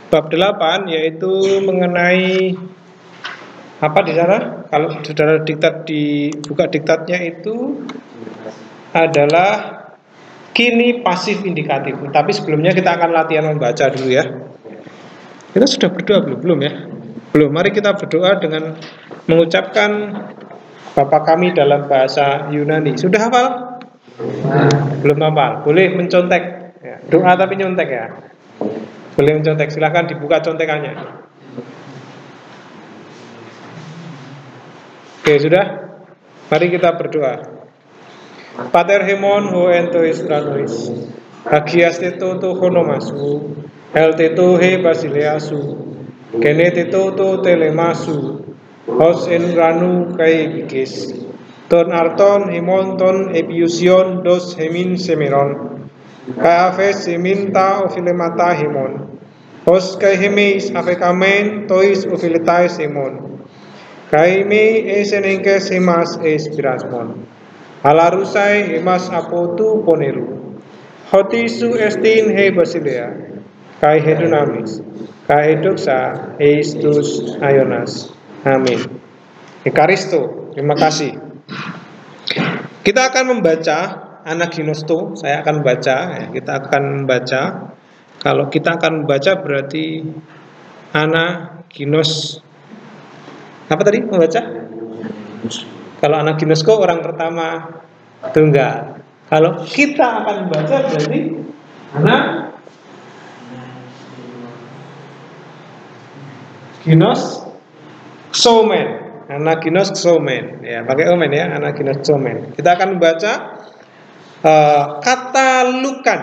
bab 8, yaitu mengenai apa di sana? Kalau saudara buka diktatnya itu adalah kini pasif indikatif. Tapi sebelumnya kita akan latihan membaca dulu ya. Kita sudah berdoa belum ya? Belum. Mari kita berdoa dengan mengucapkan Bapa kami dalam bahasa Yunani. Sudah hafal? Belum hafal. Boleh mencontek ya. Doa tapi nyontek ya. Boleh mencontek. Silahkan dibuka contekannya. Oke, sudah? Mari kita berdoa. Pater hemon ho entois pranois hagias teto to honomasu el teto he basileasu kene teto to telemasu hos en ranu kai bikis ton arton hemon ton epiusion dos hemin semeron kai aves semin ta ofilemata hemon hos kai hemis ave kamen tois ofiletais hemon kai me esenenkes hemas espirasmon Alarusai emas apotu poneru Hotisu estin he basilea Kai hedunamis Kai edoksa eistus ayonas. Amin. Ekaristo. Terima kasih. Kita akan membaca Anaginosto. Saya akan baca ya. Kita akan membaca. Kalau kita akan membaca berarti Anaginos. Apa tadi membaca? Kalau Anaginosko orang pertama tunggal. Kalau kita akan baca berarti Anaginos Xomen. Anaginos Xomen. Ya, pakai omen ya, Anaginos Xomen. Kita akan membaca katalukan.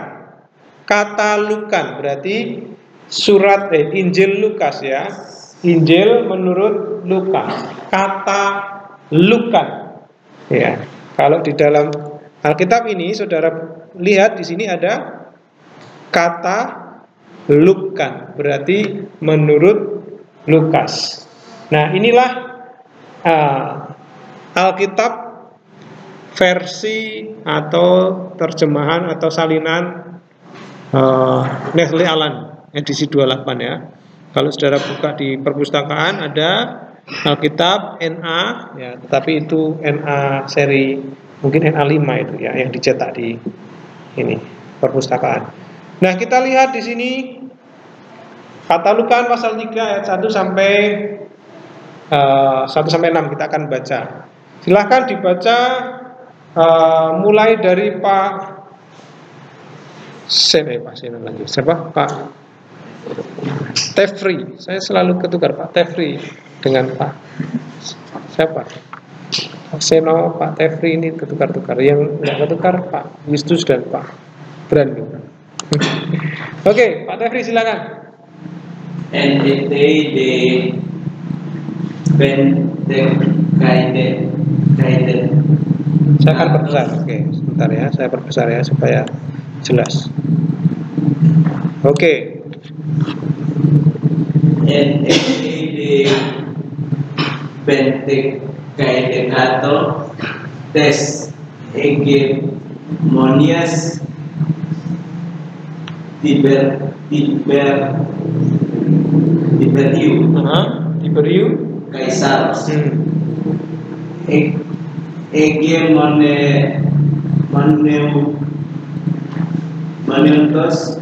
Katalukan berarti surat Injil Lukas ya. Injil menurut Lukas. Katalukan. Ya. Kalau di dalam Alkitab ini saudara lihat di sini ada kata lukan, berarti menurut Lukas. Nah, inilah Alkitab versi atau terjemahan atau salinan Nestle Aland edisi 28 ya. Kalau saudara buka di perpustakaan ada Alkitab NA ya, tetapi itu NA seri mungkin NA5 itu ya yang dicetak di ini perpustakaan. Nah, kita lihat di sini Katalukan pasal 3 ayat 1 sampai 1 sampai 6 kita akan baca. Silahkan dibaca mulai dari Pak Tefri. Saya selalu ketukar Pak Tefri dengan Pak siapa? Seno, Pak Tefri ini ketukar-tukar. Yang tidak ketukar Pak Wistus dan Pak Brand. Oke, Pak Tefri silakan. NTT de Kaiden. Saya akan perbesar. Oke, sebentar ya, saya perbesar ya supaya jelas. Oke. NTT de Kaidekato tes hegemonias Tiberiu Kaisar Moneuntos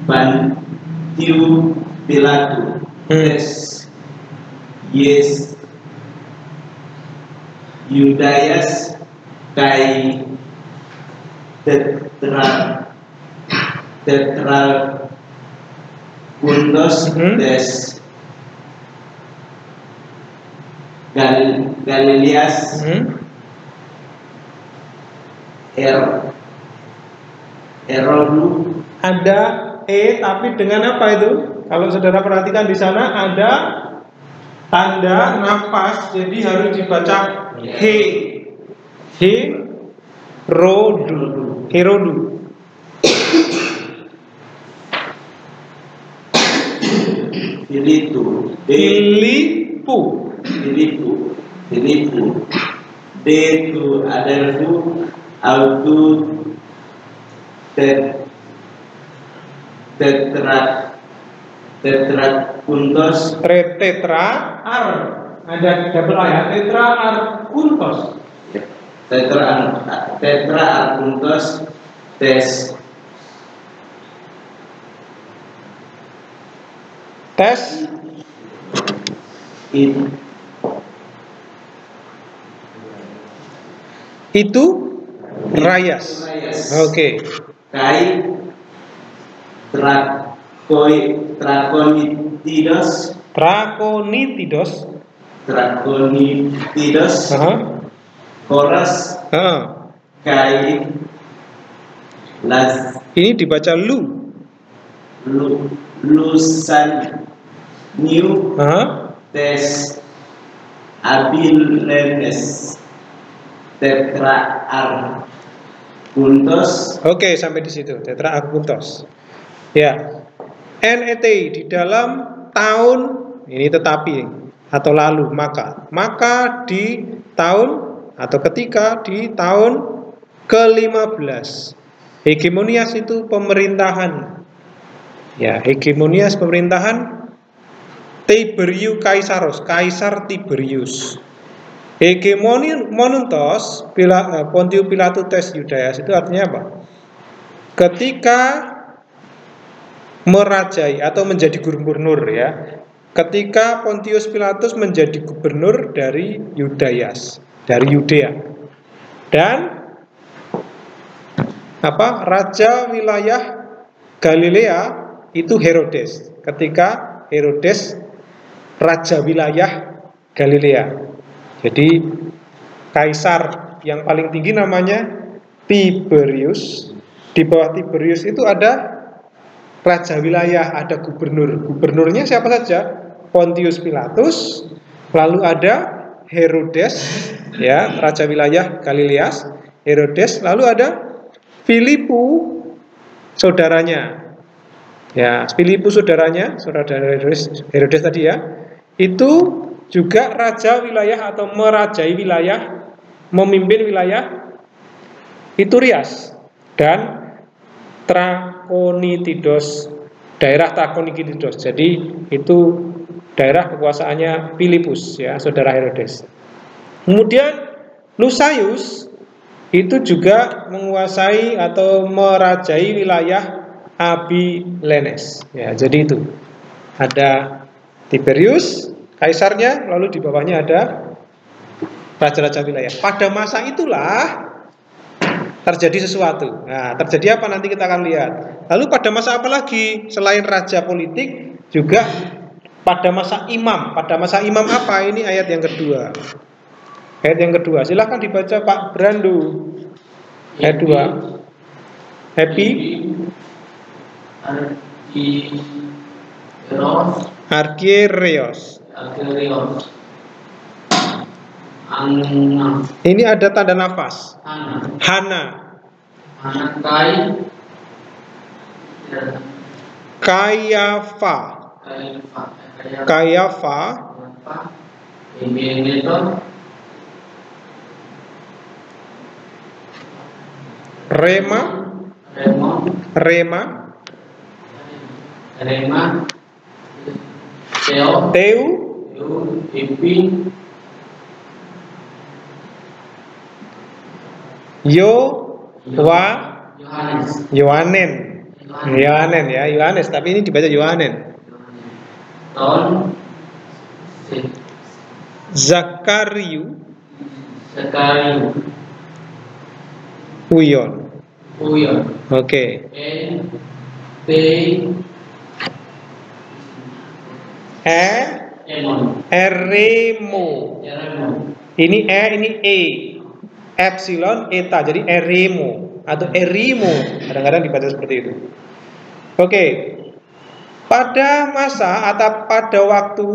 Pantiu Pilatu tes Yes Yudayas kai tetral Kundos des Galileas Erodu. Ada tapi dengan apa itu? Kalau saudara perhatikan di sana ada tanda nafas, jadi harus dibaca Herodu. Filipu. Detu Adelfu Autu tetrapuntos, Tetra ar. Ada double A ya. Tetra arpuntos. tetrapuntos tes Tes itu itu rayas. Oke. kai trakonitidos Trakonitidos. koras kai las Ini dibaca lu. lusan new tes abilenes tetra puntos. Oke, sampai di situ. Tetra arpuntos. Ya. NET di dalam tahun ini tetapi atau lalu maka di tahun atau ketika di tahun ke-15. Hegemonias itu pemerintahan. Ya, hegemonias pemerintahan Tiberius Kaisaros, Kaisar Tiberius. Hegemonontos Pontius Pilatus Yudaeus itu artinya apa? Ketika merajai atau menjadi gubernur ya. Ketika Pontius Pilatus menjadi gubernur dari Yudaeus, dari Yudea. Dan raja wilayah Galilea itu Herodes. Ketika Herodes raja wilayah Galilea. Jadi kaisar yang paling tinggi namanya Tiberius. Di bawah Tiberius itu ada raja wilayah, ada gubernur. Gubernurnya siapa saja? Pontius Pilatus. Lalu ada Herodes, ya, raja wilayah Galilea. Herodes. Lalu ada Filipus, saudaranya. Ya, Filipus saudaranya, saudara Herodes tadi ya. Itu juga raja wilayah atau merajai wilayah, memimpin wilayah Iturias dan Trakonitidos, daerah Trakonitidos. Jadi itu daerah kekuasaannya Filipus ya, saudara Herodes. Kemudian Lusaius itu juga menguasai atau merajai wilayah Abilenes. Ya, jadi itu ada Tiberius kaisarnya, lalu di bawahnya ada raja-raja wilayah. Pada masa itulah terjadi sesuatu. Nah, terjadi apa nanti kita akan lihat. Lalu pada masa apa lagi selain raja politik, juga pada masa imam. Pada masa imam apa? Ini ayat yang kedua. Ayat yang kedua. Silahkan dibaca Pak Brandu. Ayat 2. Happy Archiereos. Ini ada tanda nafas. Hana. Kayafa. Rema. Teu. Yohanen ya, Yohanes, tapi ini dibaca Yohanen. Zakariu. Uyon. Oke. Eremo. Ini ini E. Epsilon eta, jadi eremo atau erimo, kadang-kadang dibaca seperti itu. Oke. Pada masa atau pada waktu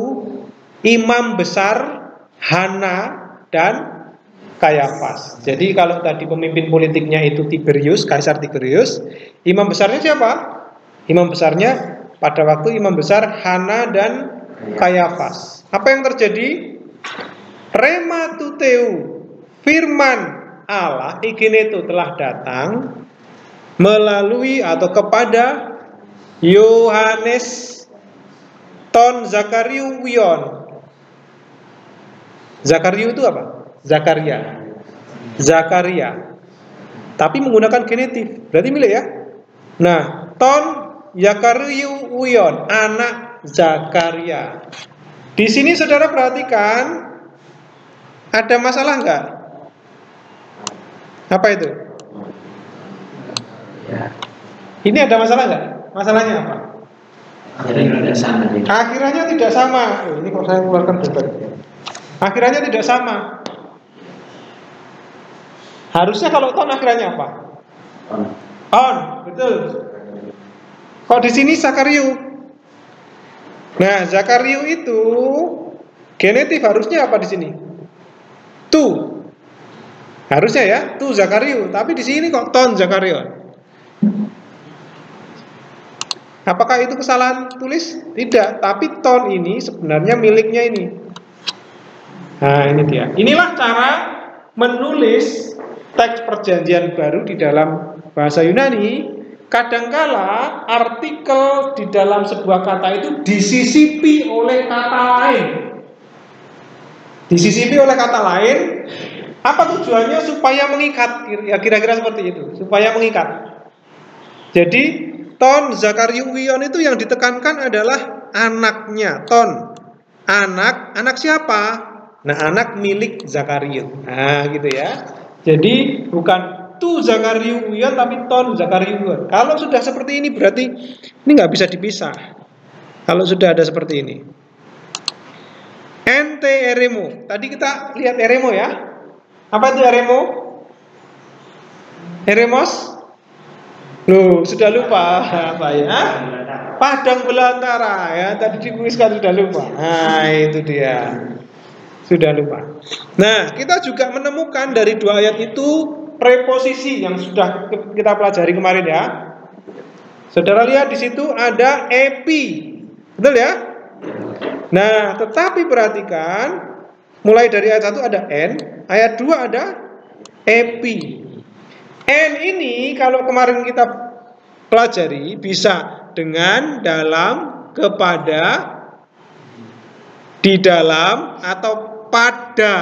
imam besar Hana dan Kayafas. Jadi kalau tadi pemimpin politiknya itu Tiberius, Kaisar Tiberius, imam besarnya siapa? Imam besarnya pada waktu imam besar Hana dan Kayafas. Apa yang terjadi? Rema tuteu, firman Allah ikinetu telah datang melalui atau kepada Yohanes ton Zakariu Wion. Zakariu itu apa? Zakaria. Tapi menggunakan genitif, berarti milik ya. Nah, ton Zakariu Wion, anak Zakaria. Di sini saudara perhatikan, ada masalah enggak? Apa itu? Ini ada masalah enggak? Masalahnya apa? Akhirannya tidak sama. Ini kalau saya keluarkan bentar. Akhirannya tidak sama. Harusnya kalau ton akhirannya apa? On, betul. Kok di sini Zakariu? Nah, Zakariu itu genitif harusnya apa di sini? Tu. Harusnya ya, tu Zakariu. Tapi di sini kok ton Zakariu? Apakah itu kesalahan tulis? Tidak, tapi ton ini sebenarnya miliknya ini. Nah, ini dia. Inilah cara menulis teks perjanjian baru di dalam bahasa Yunani. Kadangkala artikel di dalam sebuah kata itu disisipi oleh kata lain. Disisipi oleh kata lain. Apa tujuannya? Supaya mengikat. Ya kira-kira seperti itu. Supaya mengikat. Jadi ton Zakariu Wion itu yang ditekankan adalah anaknya. Ton. Anak siapa? Nah, anak milik Zakariu. Nah, gitu ya. Jadi bukan tu Zakariu Wion tapi ton Zakariu Wion. Kalau sudah seperti ini berarti ini nggak bisa dipisah. Kalau sudah ada seperti ini. Ente eremo. Tadi kita lihat eremo ya. Apa itu eremo? Eremos? Loh, sudah lupa apa ya? Padang belantara ya. Tadi dikuiskan sudah lupa. Nah, itu dia. Sudah lupa. Nah, kita juga menemukan dari dua ayat itu preposisi yang sudah kita pelajari kemarin ya. Saudara lihat di situ ada epi. Betul ya? Nah, tetapi perhatikan mulai dari ayat 1 ada n, ayat 2 ada epi. N ini kalau kemarin kita pelajari bisa dengan, dalam, kepada, di dalam, atau pada,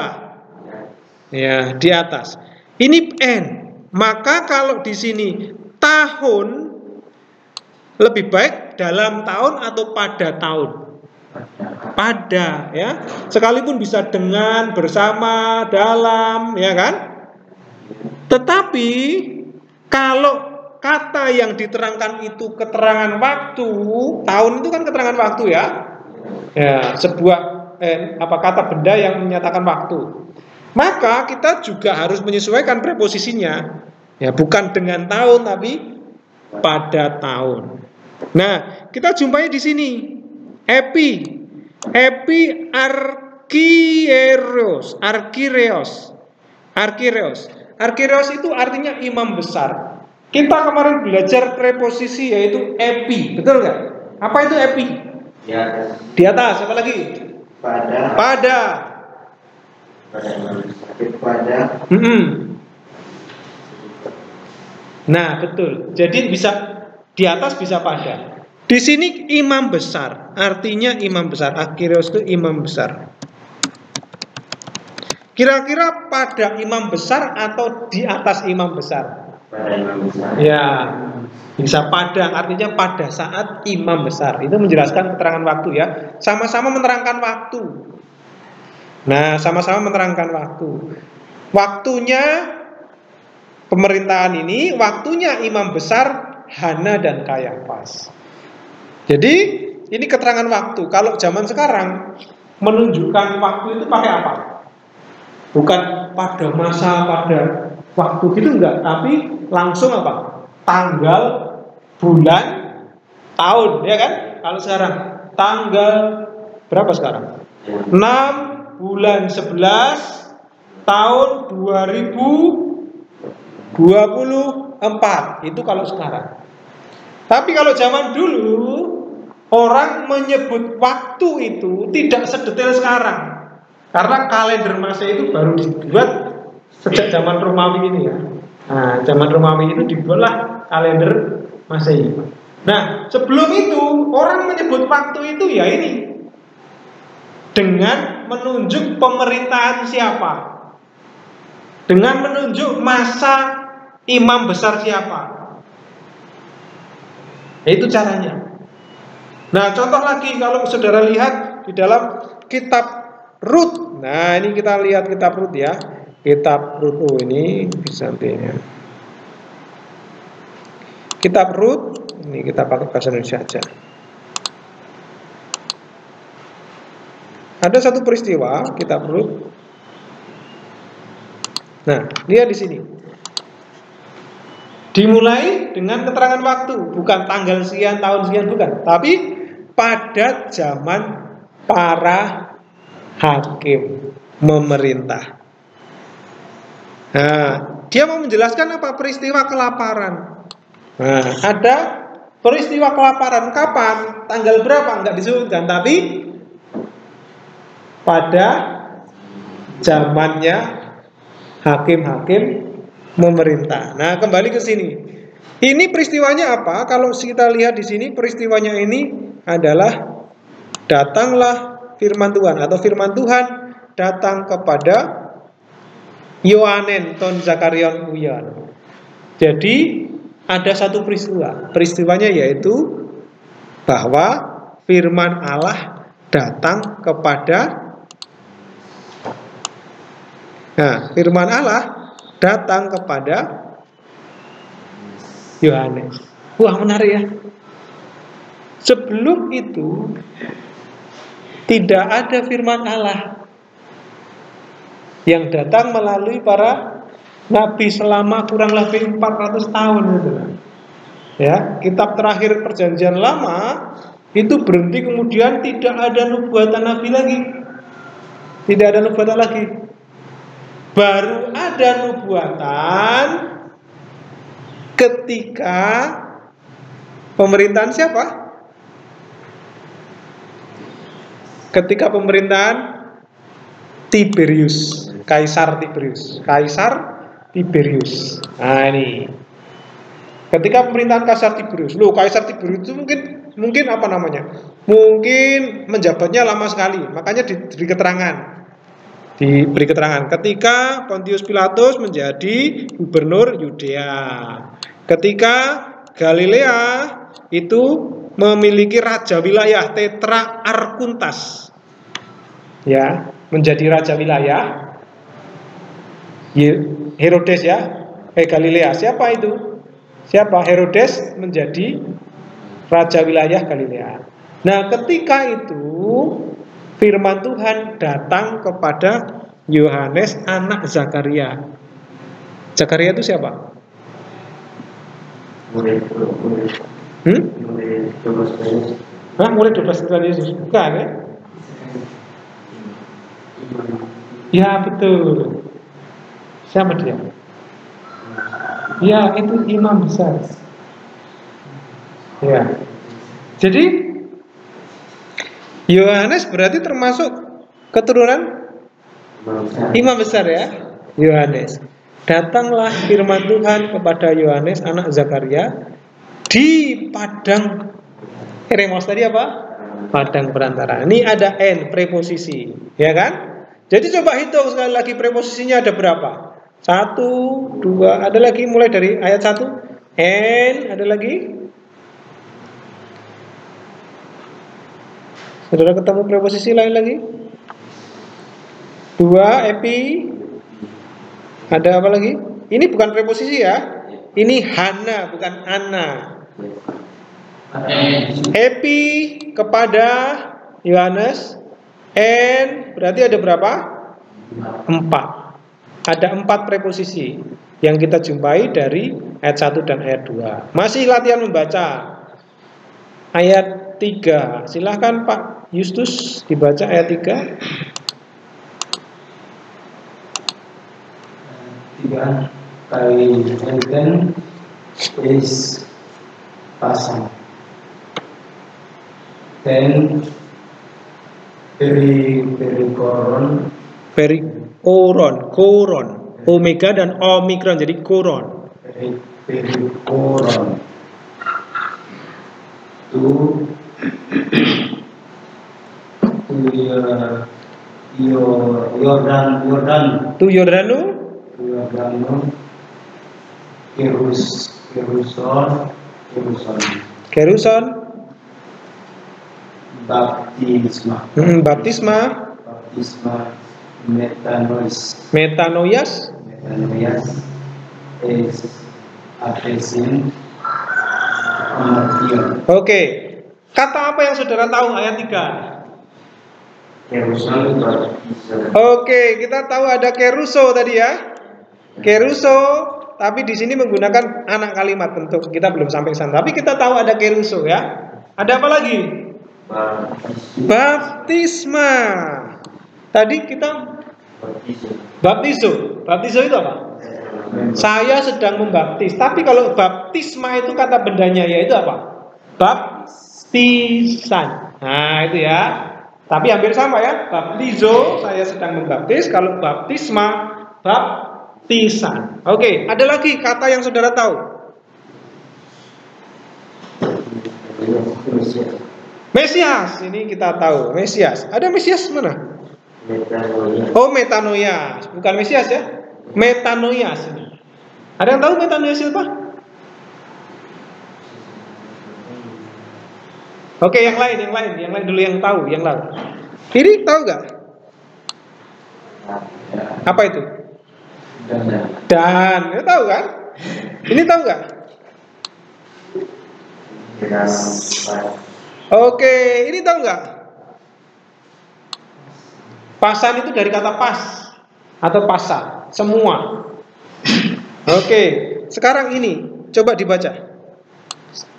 ya di atas. Ini n. Maka kalau di sini tahun, lebih baik dalam tahun atau pada tahun. Pada, ya. Sekalipun bisa dengan, bersama, dalam, ya kan? Tetapi kalau kata yang diterangkan itu keterangan waktu, tahun itu kan keterangan waktu ya. Ya, sebuah kata benda yang menyatakan waktu. Maka kita juga harus menyesuaikan preposisinya. Ya, bukan dengan tahun tapi pada tahun. Nah, kita jumpai di sini epi arkireos itu artinya imam besar. Kita kemarin belajar preposisi yaitu epi, betul nggak? Apa itu epi? Ya. Di atas, apa lagi? Pada. Nah, betul. Jadi bisa di atas, bisa pada. Di sini imam besar, artinya imam besar. Arkireos itu imam besar. Kira-kira pada imam besar atau di atas imam besar? Pada imam besar. Ya, bisa pada, artinya pada saat imam besar. Itu menjelaskan keterangan waktu ya. Sama-sama menerangkan waktu. Nah, sama-sama menerangkan waktu. Waktunya pemerintahan ini, waktunya imam besar Hana dan Kayafas. Jadi ini keterangan waktu. Kalau zaman sekarang menunjukkan waktu itu pakai apa? Bukan pada masa, pada waktu gitu enggak, tapi langsung apa? Tanggal, bulan, tahun, ya kan? Kalau sekarang tanggal berapa sekarang? 6 bulan 11 tahun 2024. Itu kalau sekarang. Tapi kalau zaman dulu orang menyebut waktu itu tidak sedetail sekarang. Karena kalender Masehi itu baru dibuat sejak zaman Romawi ini ya. Nah, zaman Romawi itu dibuatlah kalender Masehi. Nah, sebelum itu orang menyebut waktu itu ya ini dengan menunjuk pemerintahan siapa, dengan menunjuk masa imam besar siapa. Itu caranya. Nah, contoh lagi kalau saudara lihat di dalam kitab Rut. Nah, ini kita lihat kitab Rut ya. Kitab Rut, oh ini Bizantinya. Kitab Rut, ini kita pakai bahasa Indonesia aja. Ada satu peristiwa kitab Rut. Nah, lihat di sini. Dimulai dengan keterangan waktu, bukan tanggal sekian, tahun sekian, bukan. Tapi pada zaman para hakim memerintah. Nah, dia mau menjelaskan apa? Peristiwa kelaparan. Nah, ada peristiwa kelaparan kapan? Tanggal berapa? Enggak disebutkan, tapi pada zamannya hakim-hakim memerintah. Nah, kembali ke sini. Ini peristiwanya apa? Kalau kita lihat di sini, peristiwanya ini adalah datanglah firman Tuhan atau firman Tuhan datang kepada Yohanen ton Zakarion Uyan. Jadi ada satu peristiwa. Peristiwanya yaitu bahwa firman Allah datang kepada firman Allah datang kepada Yohanes. Wah, menarik ya. Sebelum itu tidak ada firman Allah yang datang melalui para nabi selama kurang lebih 400 tahun gitu. Ya, kitab terakhir Perjanjian Lama itu berhenti, kemudian tidak ada nubuatan nabi lagi. Tidak ada nubuatan lagi. Baru ada nubuatan ketika pemerintahan siapa? Ketika pemerintahan Tiberius, Kaisar Tiberius. Nah, ini. Ketika pemerintahan Kaisar Tiberius. Loh, Kaisar Tiberius itu mungkin apa namanya? Mungkin menjabatnya lama sekali. Makanya diberi keterangan ketika Pontius Pilatus menjadi gubernur Yudea. Ketika Galilea itu memiliki raja wilayah Tetra Arkuntas. Ya, menjadi raja wilayah Herodes ya. Galilea. Siapa itu? Siapa? Herodes menjadi raja wilayah Galilea. Nah, ketika itu firman Tuhan datang kepada Yohanes anak Zakaria. Zakaria itu siapa? Murid 12 Yesus. Bukan ya? Ya, betul. Siapa dia? Ya, itu imam besar. Ya. Jadi Yohanes berarti termasuk keturunan imam besar ya, Yohanes. Datanglah firman Tuhan kepada Yohanes anak Zakaria di padang Eremos tadi apa? Padang perantara. Ini ada N preposisi, ya kan? Jadi coba hitung sekali lagi preposisinya ada berapa? 1, 2, ada lagi mulai dari ayat 1. N, ada lagi. Saudara ketemu preposisi lain lagi? 2, epi. Ada apa lagi? Ini bukan preposisi ya. Ini Hana, bukan Ana. Epi kepada Yohanes. N berarti ada berapa? 4. Ada 4 preposisi yang kita jumpai dari ayat 1 dan ayat 2. Masih latihan membaca. Ayat 3. Silahkan Pak Justus dibaca ayat 3. 3 kali enten is pasang. Then koron, omega dan omikron jadi koron. to Yordan, To Yordanu, Keruson, baptisma, baptisma, metanoias, is addressing conversion. Oke. Kata apa yang saudara tahu ayat 3? Oke, kita tahu ada keruso tadi ya. Keruso, tapi di sini menggunakan anak kalimat bentuk. Kita belum sampai sana, tapi kita tahu ada keruso ya. Ada apa lagi? Baptisma. Tadi kita baptizo. Baptizo itu apa? Saya sedang membaptis. Tapi kalau baptisma itu kata bendanya yaitu apa? Baptisan. Nah itu ya. Tapi hampir sama ya. Baptizo, saya sedang membaptis. Kalau baptisma, baptisan. Oke, ada lagi kata yang saudara tahu. Mesias. Ini kita tahu. Mesias. Ada Mesias mana? Oh, metanoias. Bukan Mesias ya. Metanoias. Ada yang tahu metanoias itu apa? Oke, yang lain dulu yang tahu, yang tahu. Ini tahu nggak? Apa itu? Dan, ya tahu kan? Ini tahu nggak? Oke, ini tahu nggak? Pasan itu dari kata pas atau pasa, semua. Oke, sekarang ini coba dibaca.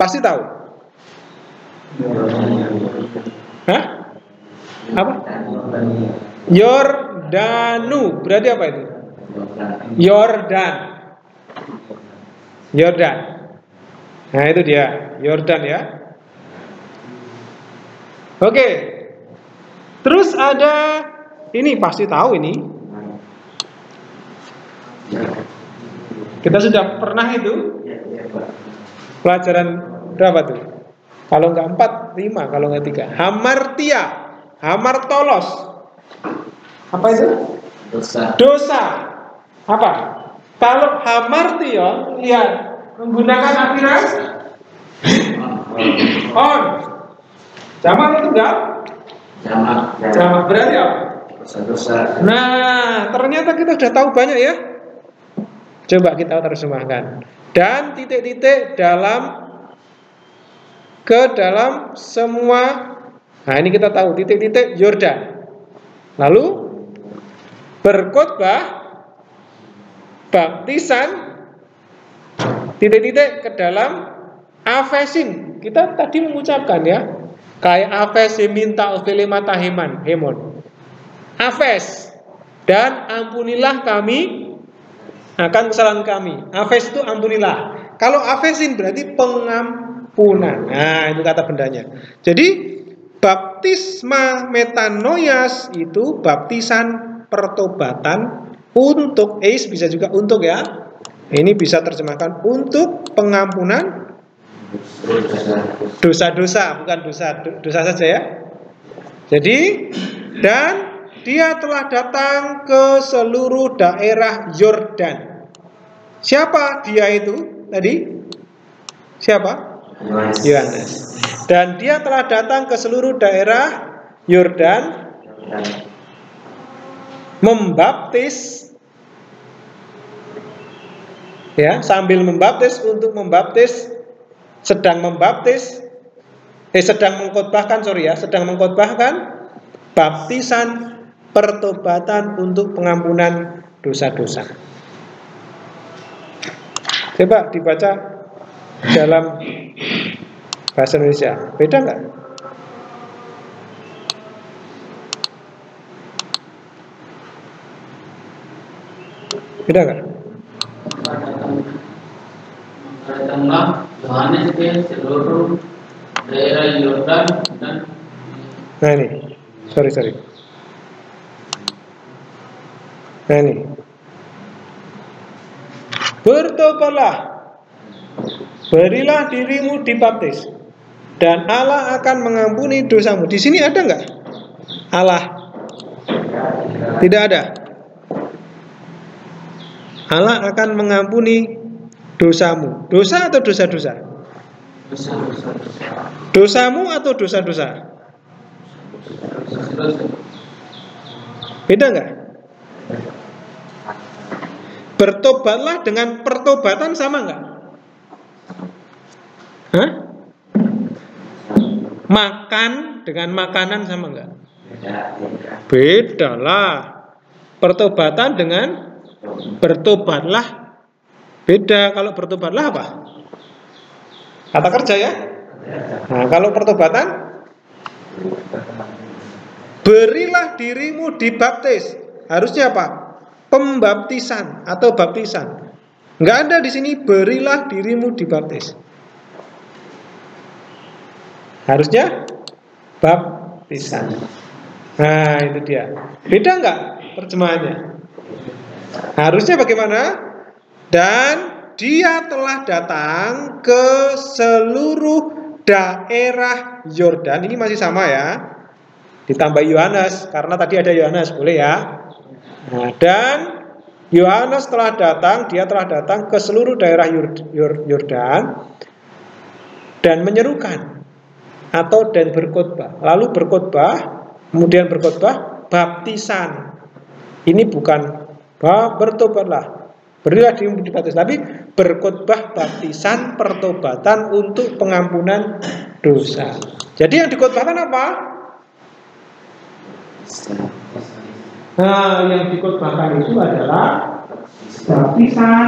Pasti tahu. Hah? Apa? Yordanu. Berarti apa itu? Yordan. Yordan. Nah itu dia, Yordan ya. Oke. Terus ada ini pasti tahu ini. Kita sudah pernah itu. Pelajaran berapa tuh? Kalau enggak 4, 5, kalau enggak 3. Hamartia, hamartolos. Apa itu? Dosa. Apa? Kalau hamartion, lihat menggunakan akhiran on. Jamak itu enggak? Jamak berarti apa? Dosa. Nah, ternyata kita sudah tahu banyak ya. Coba kita terjemahkan. Dan titik-titik ke dalam semua. Nah ini kita tahu titik-titik Yordan. Lalu berkhotbah, baptisan, titik-titik ke dalam afesin. Kita tadi mengucapkan ya, kayak afesin minta ofilimata hemon. Afes, dan ampunilah kami akan kesalahan kami. Afes itu ampunilah. Kalau afesin berarti pengampunan. Nah, itu kata bendanya. Jadi baptisma metanoias itu baptisan pertobatan untuk bisa juga untuk ya. Ini bisa terjemahkan untuk pengampunan dosa-dosa, bukan dosa saja ya. Jadi dan dia telah datang ke seluruh daerah Yordan. Siapa dia itu tadi? Siapa? Yohanes. Dan dia telah datang ke seluruh daerah Yordan membaptis, ya, sambil membaptis untuk membaptis, sedang mengkhotbahkan baptisan pertobatan untuk pengampunan dosa-dosa. Coba dibaca dalam bahasa Indonesia. Beda nggak? Beda nggak? Datanglah Yohanes ke seluruh daerah Yordan dan. Nah ini, sorry. Nah ini, bertobatlah, berilah dirimu dibaptis Dan Allah akan mengampuni dosamu. Di sini ada nggak Allah? Tidak ada. Allah akan mengampuni dosamu. Dosa atau dosa-dosa? Dosamu atau dosa-dosa? Beda nggak? Bertobatlah dengan pertobatan sama nggak? Hah? Makan dengan makanan sama nggak? Beda lah. Pertobatan dengan bertobatlah beda. Kalau bertobatlah apa? Kata kerja ya. Nah, kalau pertobatan, berilah dirimu dibaptis. Harusnya apa? Pembaptisan atau baptisan. Nggak ada di sini berilah dirimu dibaptis. Harusnya baptisan. Nah, itu dia. Beda nggak terjemahannya? Harusnya bagaimana? Dan dia telah datang ke seluruh daerah Yordan. Ini masih sama ya. Ditambah Yohanes, karena tadi ada Yohanes, boleh ya. Nah, dan Yohanes telah datang, dia telah datang ke seluruh daerah Yordan dan menyerukan atau dan berkhotbah. Lalu berkhotbah, kemudian berkhotbah baptisan. Ini bukan bertobatlah, berilah dirimu dibaptis, tapi berkhotbah baptisan pertobatan untuk pengampunan dosa. Jadi yang dikhotbahkan apa? Nah, yang dikhotbahkan itu adalah baptisan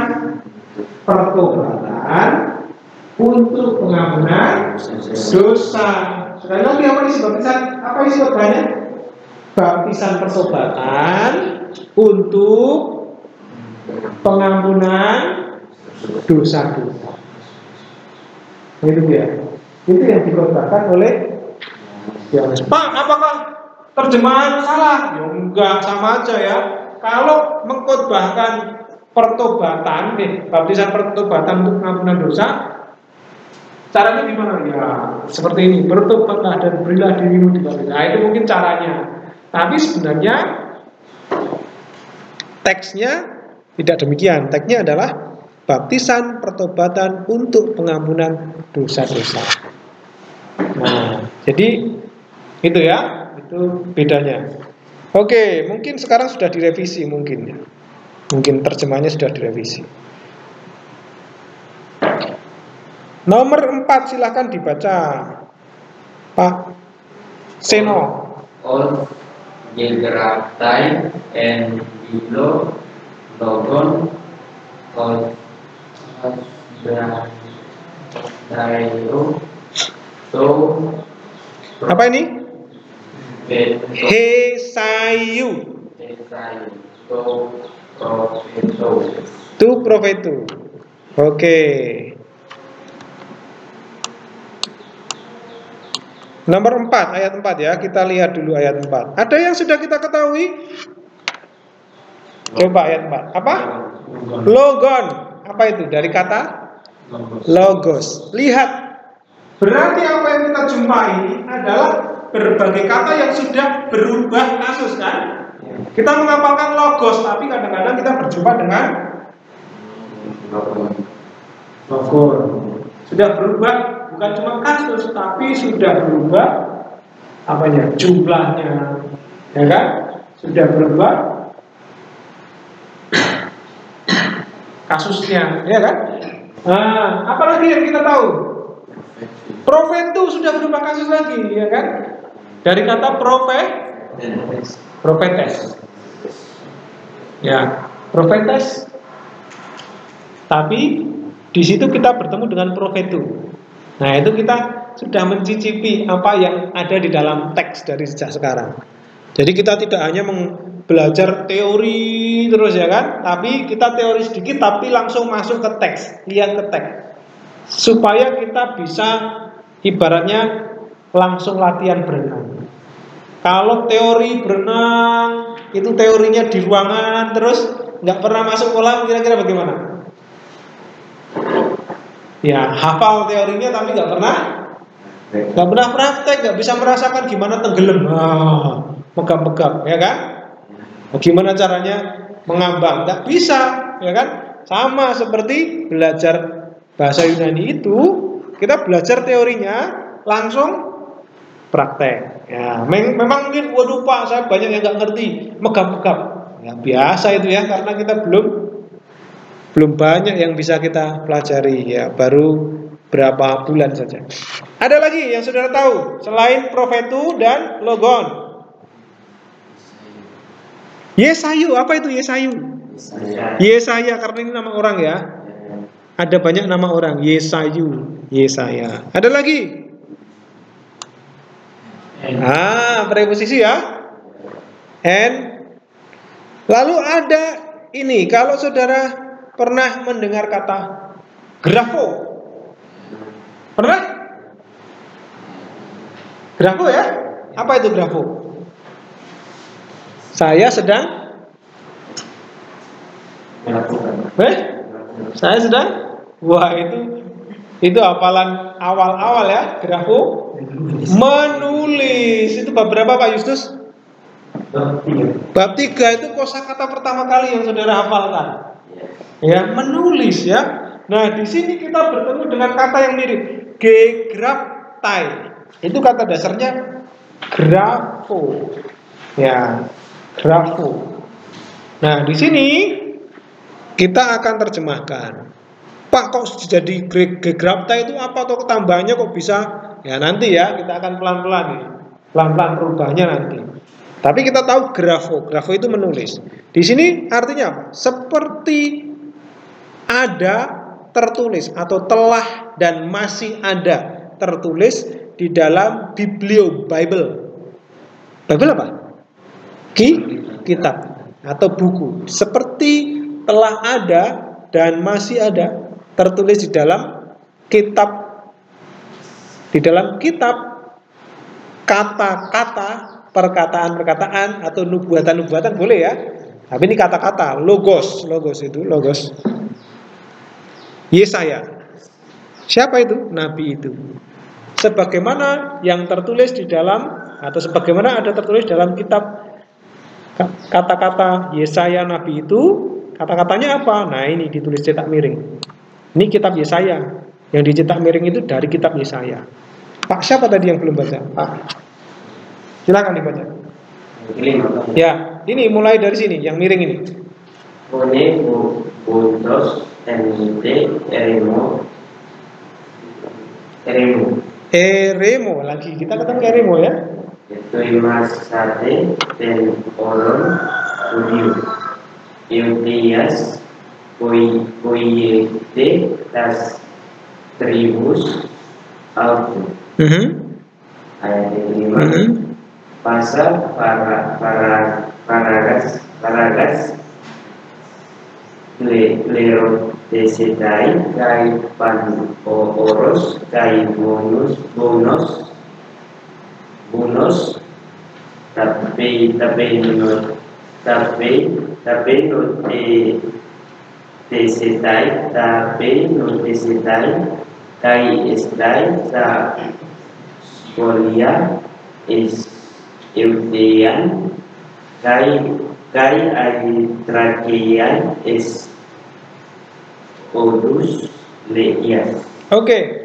pertobatan untuk pengampunan dosa. Sekali lagi, apa isi baptisan? Apa isi khotbahnya? Baptisan pertobatan untuk pengampunan dosa-dosa. Itu dia. Itu yang dikhotbahkan oleh Yohanes. Pak, apakah terjemahan salah? Ya enggak, sama aja ya. Kalau mengkhotbahkan pertobatan, baptisan pertobatan untuk pengampunan dosa, caranya gimana? Ya, seperti ini, bertobatlah dan berilah dirimu dibaptis. Nah, itu mungkin caranya. Tapi sebenarnya teksnya tidak demikian. Teksnya adalah baptisan pertobatan untuk pengampunan dosa-dosa. Nah, jadi itu ya. Itu bedanya. Oke, mungkin sekarang sudah direvisi mungkin ya. Mungkin terjemahnya sudah direvisi. Nomor 4 silakan dibaca, Pak Seno. All gegraftai and below logon all so apa ini? Hesayu tu profetu. Oke. Nomor 4, ayat 4 ya. Kita lihat dulu ayat 4. Ada yang sudah kita ketahui? Coba ayat 4. Apa? Logon. Apa itu? Dari kata logos. Lihat. Berarti apa yang kita jumpai adalah berbagai kata yang sudah berubah kasus kan? Kita menghafalkan logos, tapi kadang-kadang kita berjumpa dengan logon. Sudah berubah, bukan cuma kasus, tapi sudah berubah apanya? Jumlahnya, ya kan? Sudah berubah kasusnya, ya kan? Nah, apalagi yang kita tahu? Profetu sudah berubah kasus lagi, ya kan? Dari kata profetes. Ya, profetes. Tapi di situ kita bertemu dengan profetu. Nah, itu kita sudah mencicipi apa yang ada di dalam teks dari sejak sekarang. Jadi kita tidak hanya belajar teori terus ya kan, tapi kita teori sedikit tapi langsung masuk ke teks, lihat ke teks. Supaya kita bisa ibaratnya langsung latihan berenang. Kalau teori berenang itu teorinya di ruangan terus nggak pernah masuk kolam, kira-kira bagaimana? Ya hafal teorinya tapi nggak pernah Nggak pernah praktek, nggak bisa merasakan gimana tenggelam, megap-megap, ya kan? Gimana caranya mengambang? Nggak bisa, ya kan? Sama seperti belajar bahasa Yunani itu, kita belajar teorinya, langsung praktek. Ya, memang mungkin, waduh Pak, saya banyak yang nggak ngerti, megap-megap. Ya biasa itu ya, karena kita belum banyak yang bisa kita pelajari, ya baru berapa bulan saja. Ada lagi yang saudara tahu selain profetu dan logon? Yesayu, apa itu Yesayu? Yesaya, karena ini nama orang ya. Ada banyak nama orang, Yesayu, Yesaya. Ada lagi? Preposisi ya. And lalu ada ini, kalau saudara pernah mendengar kata grafo? Pernah? Grafo ya? Apa itu grafo? Saya sedang Saya sedang? Wah, itu hafalan awal-awal ya, grafo. Menulis. Itu bab berapa Pak Justus? Bab 3 itu kosakata pertama kali yang saudara hafalkan. Ya, menulis ya. Nah, di sini kita bertemu dengan kata yang mirip, gegraptai. Itu kata dasarnya grafo. Ya, grafo. Nah, di sini kita akan terjemahkan. Pak, kok jadi gegraptai itu apa, atau tambahannya kok bisa? Ya nanti ya, kita akan pelan-pelan ya. Pelan-pelan perubahannya nanti. Tapi kita tahu grafo. Grafo itu menulis. Di sini artinya apa? Seperti ada tertulis, atau telah dan masih ada tertulis di dalam Biblio, Bible. Bible apa? Kitab atau buku. Seperti telah ada dan masih ada tertulis di dalam kitab. Di dalam kitab, kata-kata, perkataan-perkataan atau nubuatan-nubuatan boleh ya. Tapi ini kata-kata, logos itu, logos. Yesaya. Siapa itu? Nabi itu. Sebagaimana yang tertulis di dalam, atau sebagaimana ada tertulis dalam kitab kata-kata Yesaya Nabi itu, kata-katanya apa? Nah, ini ditulis cetak miring. Ini kitab Yesaya. Yang dicetak miring itu dari kitab Yesaya. Pak, siapa tadi yang belum baca? Pak, silakan dibaca. Ya, ini mulai dari sini, yang miring ini. Eremo lagi, kita ketemu eremo ya. Tuimasate ten olon udiu Eutias Poiete tas tribus autu. Ayat yang 5. Pasal paragas lero desetai kai pan oros kai bonus tapi no desetai kai estai sa spolia is eutean kai agitrakian is odus leias. Oke.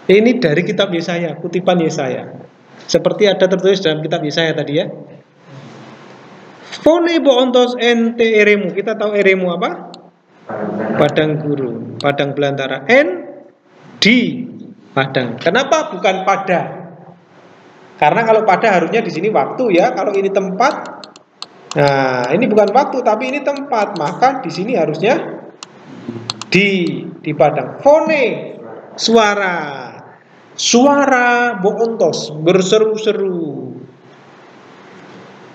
Ini dari kitab Yesaya, kutipan Yesaya. Seperti ada tertulis dalam kitab Yesaya tadi ya. Fone boontos ente eremu. Kita tahu eremu apa? Padang gurun, padang belantara. Di padang. Kenapa bukan pada? Karena kalau pada harusnya di sini waktu ya. Kalau ini tempat. Nah, ini bukan waktu tapi ini tempat. Maka di sini harusnya di padang. Fone, suara. Suara boontos, berseru-seru.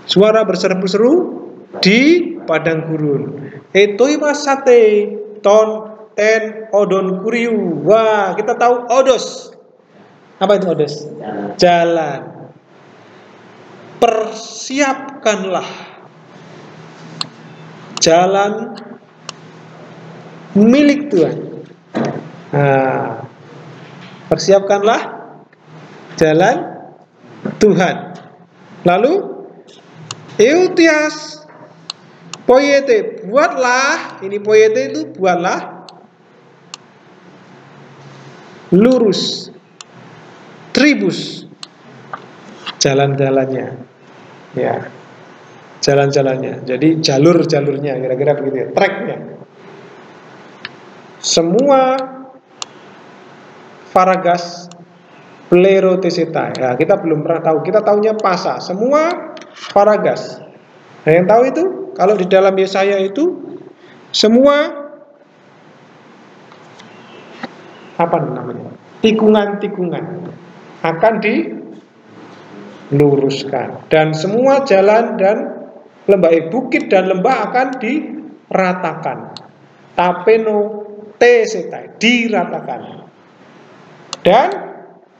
Suara berseru-seru di padang gurun. Etoi masate ton ten odon kuriu. Wah, kita tahu odos. Apa itu odos? Jalan. Persiapkanlah jalan milik Tuhan. Nah, persiapkanlah jalan Tuhan. Lalu eutias poiete, buatlah, ini poiete itu buatlah lurus, tribus, jalan-jalannya, ya, jalan-jalannya. Jadi jalur-jalurnya, kira-kira begitu ya, tracknya. Semua Faragas Pleroteseta. Ya, kita belum pernah tahu. Kita tahunya Pasa. Semua Faragas. Nah, yang tahu itu kalau di dalam Yesaya itu semua apa namanya? Tikungan-tikungan akan diluruskan dan semua jalan dan lembah, bukit dan lembah akan diratakan. Tapeno teseta, diratakan. Dan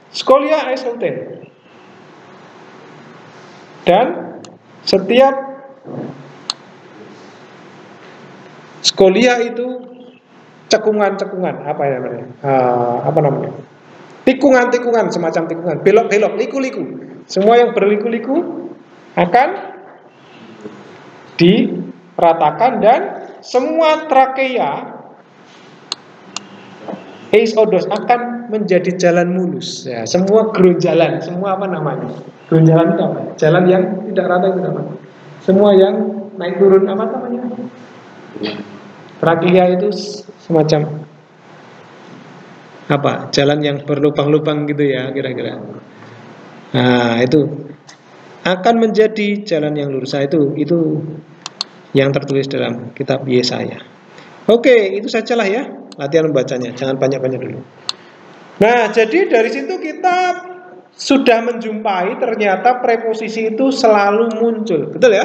skolia esoten. Dan setiap skolia itu cekungan-cekungan, apa ya namanya? Apa namanya? Tikungan-tikungan, semacam tikungan, belok-belok, liku-liku. Semua yang berliku-liku akan diratakan dan semua trakea Eisodos akan menjadi jalan mulus. Ya, semua gerunjalan, semua apa namanya? Gerunjalan itu apa? Jalan yang tidak rata itu apa? Semua yang naik turun apa namanya? Trakea itu semacam apa? Jalan yang berlubang-lubang gitu ya, kira-kira. Nah, itu akan menjadi jalan yang lurus. Itu yang tertulis dalam kitab Yesaya. Oke, itu sajalah ya latihan membacanya, jangan banyak-banyak dulu. Nah, jadi dari situ kita sudah menjumpai ternyata preposisi itu selalu muncul, betul ya?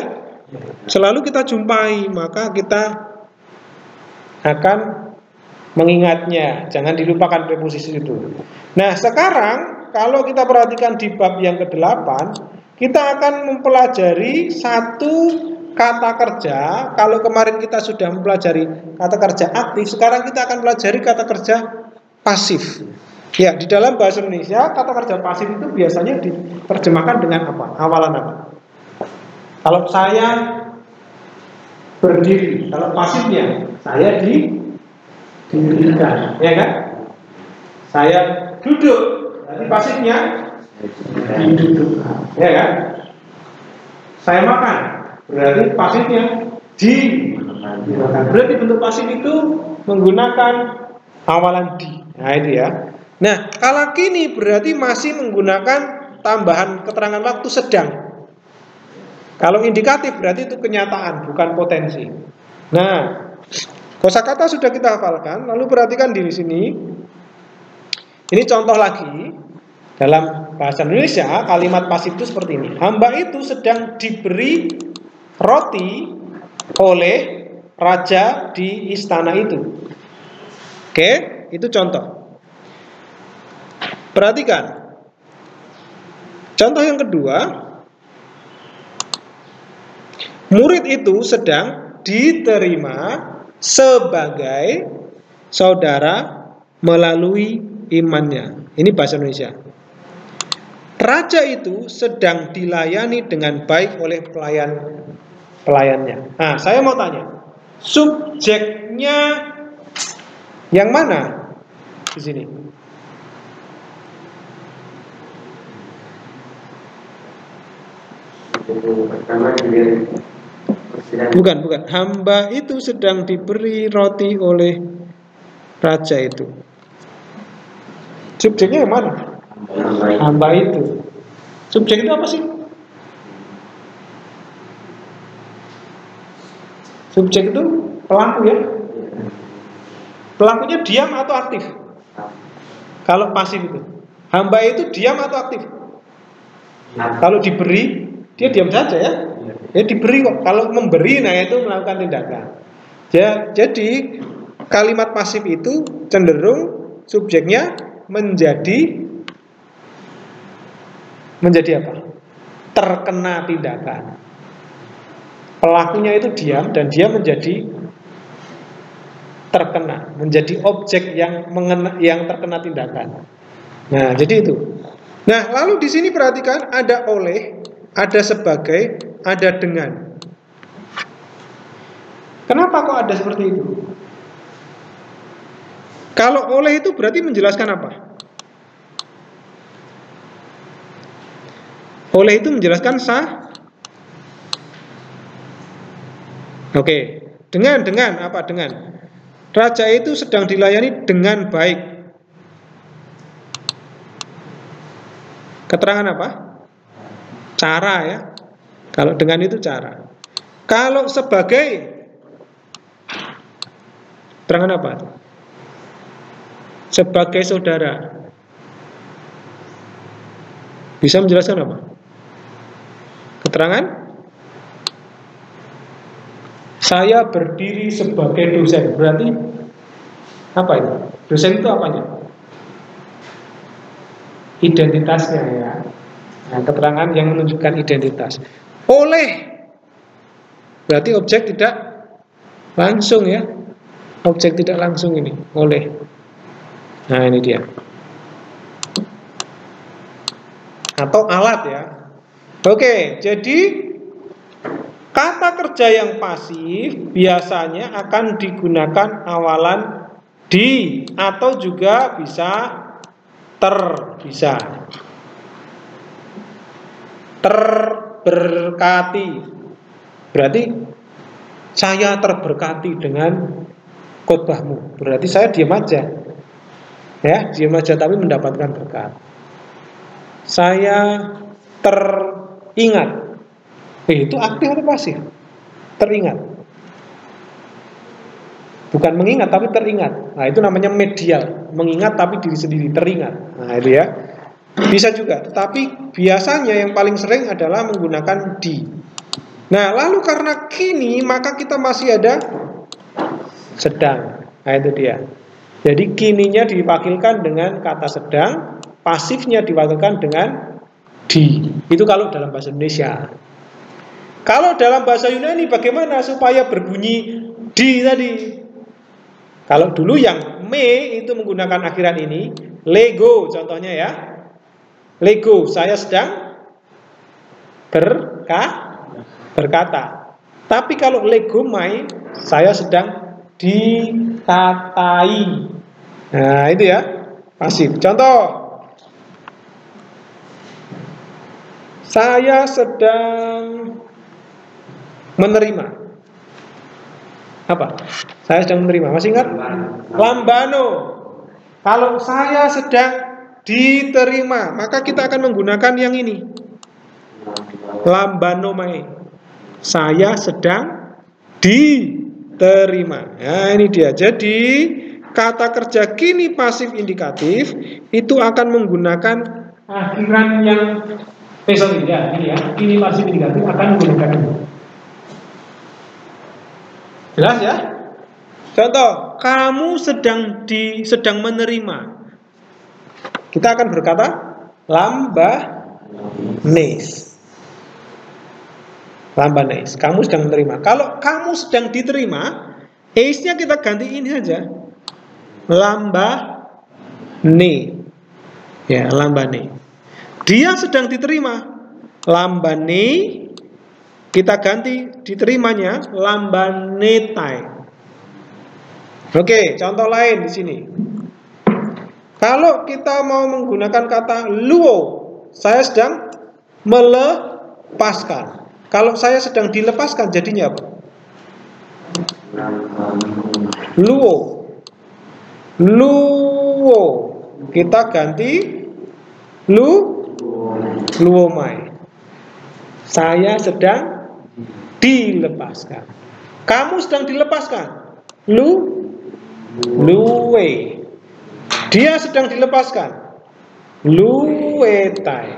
Selalu kita jumpai, maka kita akan mengingatnya, jangan dilupakan preposisi itu. Nah, sekarang kalau kita perhatikan di bab yang ke-8, kita akan mempelajari satu kata kerja. Kalau kemarin kita sudah mempelajari kata kerja aktif, sekarang kita akan pelajari kata kerja pasif. Ya, di dalam bahasa Indonesia kata kerja pasif itu biasanya diterjemahkan dengan apa? Awalan apa? Kalau saya berdiri, kalau pasifnya saya didirikan, ya kan? Saya duduk, berarti pasifnya didudukkan, ya kan? Saya makan, berarti pasifnya dimakan. Berarti bentuk pasif itu menggunakan awalan di. Nah, itu ya. Nah, kalau kini berarti masih menggunakan tambahan keterangan waktu sedang. Kalau indikatif berarti itu kenyataan, bukan potensi. Nah, kosakata sudah kita hafalkan, lalu perhatikan di sini. Ini contoh lagi dalam bahasa Indonesia, kalimat pasif itu seperti ini. Hamba itu sedang diberi roti oleh raja di istana itu. Oke, itu contoh. Perhatikan. Contoh yang kedua, murid itu sedang diterima sebagai saudara melalui imannya. Ini bahasa Indonesia. Raja itu sedang dilayani dengan baik oleh pelayannya. Nah, saya mau tanya, subjeknya yang mana di sini? Bukan. Hamba itu sedang diberi roti oleh raja itu. Subjeknya yang mana? Hamba itu. Subjek itu apa sih? Subjek itu pelaku ya. Pelakunya diam atau aktif? Kalau pasif itu. Hamba itu diam atau aktif? Kalau diberi, dia diam saja ya. Ya diberi kok. Kalau memberi, nah itu melakukan tindakan. Ya, jadi kalimat pasif itu cenderung subjeknya menjadi apa? Terkena tindakan. Pelakunya itu diam dan dia menjadi terkena, menjadi objek yang terkena tindakan. Nah, jadi itu. Nah, lalu di sini perhatikan ada oleh, ada sebagai, ada dengan. Kenapa kok ada seperti itu? Kalau oleh itu berarti menjelaskan apa? Oleh itu menjelaskan sah. Oke, dengan apa dengan? Raja itu sedang dilayani dengan baik. Keterangan apa? Cara ya. Kalau dengan itu cara. Kalau sebagai, keterangan apa? Sebagai saudara. Bisa menjelaskan apa? Keterangan? Saya berdiri sebagai dosen. Berarti apa itu? Dosen itu apanya? Identitasnya ya. Nah, keterangan yang menunjukkan identitas. Oleh berarti objek tidak langsung ya. Objek tidak langsung ini, oleh. Nah, ini dia. Atau alat ya. Oke, jadi kata kerja yang pasif biasanya akan digunakan awalan di atau juga bisa bisa terberkati. Berarti saya terberkati dengan khotbahmu. Berarti saya diam aja. Ya, diam aja tapi mendapatkan berkat. Saya teringat. Itu aktif atau pasif? Teringat. Bukan mengingat tapi teringat. Nah, itu namanya medial, mengingat tapi diri sendiri, teringat. Nah, itu ya. Bisa juga, tapi biasanya yang paling sering adalah menggunakan di. Nah, lalu karena kini maka kita masih ada sedang. Nah, itu dia. Jadi kininya diwakilkan dengan kata sedang, pasifnya diwakilkan dengan di. Itu kalau dalam bahasa Indonesia. Kalau dalam bahasa Yunani bagaimana supaya berbunyi di tadi? Kalau dulu yang me itu menggunakan akhiran ini, lego contohnya ya. Lego, saya sedang berkata. Tapi kalau legomai, saya sedang dikatai. Nah, itu ya, pasif. Contoh, saya sedang menerima. Apa? Saya sedang menerima. Masih ingat? Lambano. Kalau saya sedang diterima, maka kita akan menggunakan yang ini. Lambano mai. Saya sedang diterima. Nah, ini dia. Jadi kata kerja kini pasif indikatif itu akan menggunakan akhiran yang ya, ini ya. Kini pasif indikatif akan menggunakan ini. Jelas ya? Contoh, kamu sedang menerima. Kita akan berkata lambanes. Lambanes. Kamu sedang menerima. Kalau kamu sedang diterima, is-nya kita ganti ini saja. Lambane. Ya, lambane. Dia sedang diterima. Lambane. Kita ganti diterimanya lambanetai. Oke, contoh lain di sini. Kalau kita mau menggunakan kata luo, saya sedang melepaskan. Kalau saya sedang dilepaskan jadinya apa? Luo. Luo. Kita ganti luomai. Saya sedang dilepaskan. Kamu sedang dilepaskan. Luwe. Dia sedang dilepaskan. Luwetai.